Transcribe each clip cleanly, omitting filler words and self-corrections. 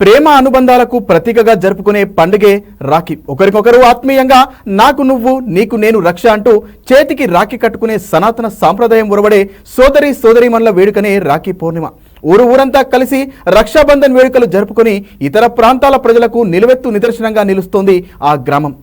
ప్రేమ అనుబంధాలకు ప్రతీకగా జరుపుకునే పండుగే రాఖీ. ఒకరికొకరు ఆత్మీయంగా నాకు నువ్వు నీకు నేను రక్ష అంటూ చేతికి రాఖీ కట్టుకునే సనాతన సాంప్రదాయం ఉరవడే సోదరీమణుల వేడుకనే రాఖీ పౌర్ణిమ. ఊరంతా కలిసి రక్షాబంధన్ వేడుకలు జరుపుకుని ఇతర ప్రాంతాల ప్రజలకు నిలువెత్తు నిదర్శనంగా నిలుస్తోంది ఆ గ్రామం.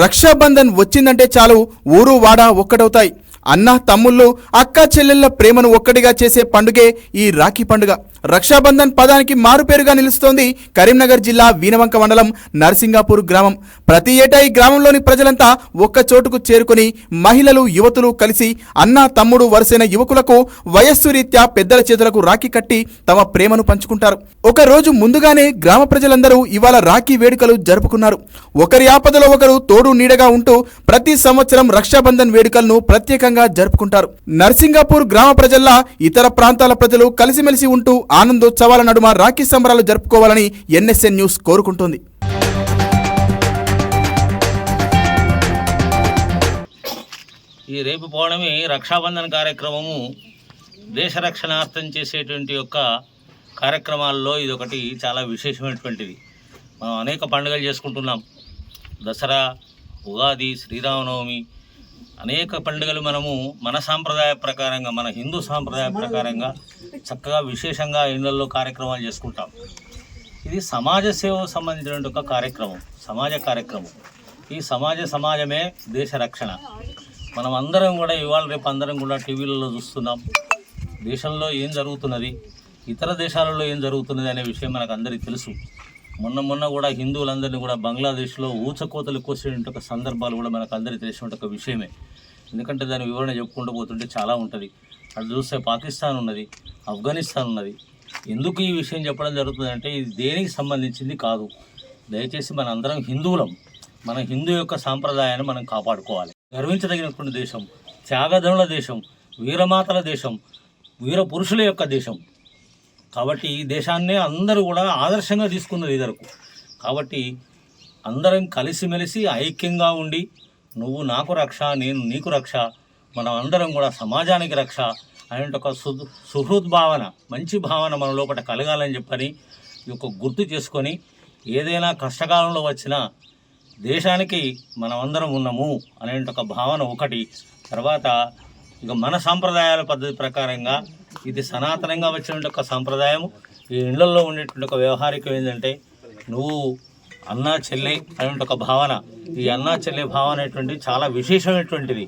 రక్షాబంధన్ వచ్చిందంటే చాలు ఊరు వాడ ఒక్కటవుతాయి. అన్న తమ్ముళ్ళు అక్క చెల్లెళ్ల ప్రేమను ఒక్కటిగా చేసే పండుగే ఈ రాఖీ పండుగ. రక్షాబంధన్ పదానికి మారుపేరుగా నిలుస్తోంది కరీంనగర్ జిల్లా వీనవంక మండలం నర్సింగాపూర్ గ్రామం. ప్రతి ఏటా ఈ గ్రామంలోని ప్రజలంతా ఒక్క చోటుకు చేరుకుని మహిళలు యువతులు కలిసి అన్న తమ్ముడు వరుసైన యువకులకు వయస్సు రీత్యా పెద్దల చేతులకు రాఖీ కట్టి తమ ప్రేమను పంచుకుంటారు. ఒక రోజు ముందుగానే గ్రామ ప్రజలందరూ ఇవాళ రాఖీ వేడుకలు జరుపుకున్నారు. ఒకరి ఆపదలో ఒకరు తోడు నీడగా ఉంటూ ప్రతి సంవత్సరం రక్షాబంధన్ వేడుకలను ప్రత్యేకంగా జరుపుకుంటారు. నర్సింగాపూర్ గ్రామ ప్రజల్లా ఇతర ప్రాంతాల ప్రజలు కలిసిమెలిసి ఉంటూ ఆనందోత్సవాల నడుమ రాఖీ సంబరాలు జరుపుకోవాలని ఎన్ఎస్ఎన్ న్యూస్ కోరుకుంటోంది. ఈ రేపు పౌర్ణమి రక్షాబంధన్ కార్యక్రమము దేశ రక్షణార్థం చేసేటువంటి యొక్క కార్యక్రమాల్లో ఇదొకటి చాలా విశేషమైనటువంటిది. మనం అనేక పండుగలు చేసుకుంటున్నాం. దసరా, ఉగాది, శ్రీరామనవమి, అనేక పండుగలు మనము మన సాంప్రదాయ ప్రకారంగా, మన హిందూ సాంప్రదాయ ప్రకారంగా చక్కగా విశేషంగా ఇళ్లలో కార్యక్రమాలు చేసుకుంటాం. ఇది సమాజ సేవకు సంబంధించిన ఒక కార్యక్రమం, సమాజ కార్యక్రమం. ఈ సమాజమే దేశ రక్షణ. మనం అందరం కూడా ఇవాళ రేపు అందరం కూడా టీవీలలో చూస్తున్నాం. దేశంలో ఏం జరుగుతున్నది, ఇతర దేశాలలో ఏం జరుగుతున్నది అనే విషయం మనకు అందరికీ తెలుసు. మొన్న కూడా హిందువులందరినీ కూడా బంగ్లాదేశ్లో ఊచకోతలు కోసేటువంటి ఒక సందర్భాలు కూడా మనకు అందరికీ తెలిసినటువంటి ఒక విషయమే. ఎందుకంటే దాని వివరణ చెప్పుకుంటూ పోతుంటే చాలా ఉంటుంది. అటు చూస్తే పాకిస్తాన్ ఉన్నది, ఆఫ్ఘనిస్తాన్ ఉన్నది. ఎందుకు ఈ విషయం చెప్పడం జరుగుతుందంటే ఇది దేనికి సంబంధించింది కాదు. దయచేసి మన అందరం హిందువులం. మన హిందూ యొక్క సాంప్రదాయాన్ని మనం కాపాడుకోవాలి. గర్వించదగినటువంటి దేశం, త్యాగధనుల దేశం, వీరమాతల దేశం, వీర పురుషుల యొక్క దేశం. కాబట్టి ఈ దేశాన్నే అందరూ కూడా ఆదర్శంగా తీసుకున్నది ఇదివరకు. కాబట్టి అందరం కలిసిమెలిసి ఐక్యంగా ఉండి నువ్వు నాకు రక్ష, నేను నీకు రక్ష, మనం అందరం కూడా సమాజానికి రక్ష అనే ఒక సుహృద్భావన, మంచి భావన మన లోపల కలగాలని చెప్పని ఈ యొక్క గుర్తు చేసుకొని ఏదైనా కష్టకాలంలో వచ్చినా దేశానికి మనం అందరం ఉన్నాము అనే ఒక భావన ఒకటి. తర్వాత ఇక మన సాంప్రదాయాల పద్ధతి ప్రకారంగా ఇది సనాతనంగా వచ్చినటువంటి ఒక సాంప్రదాయం. ఈ ఇళ్లలో ఉండేటువంటి ఒక వ్యవహారికం ఏంటంటే నువ్వు అన్నా చెల్లె అనే ఒక భావన. ఈ అన్నా చెల్లె భావన అనేటువంటిది చాలా విశేషమైనటువంటిది.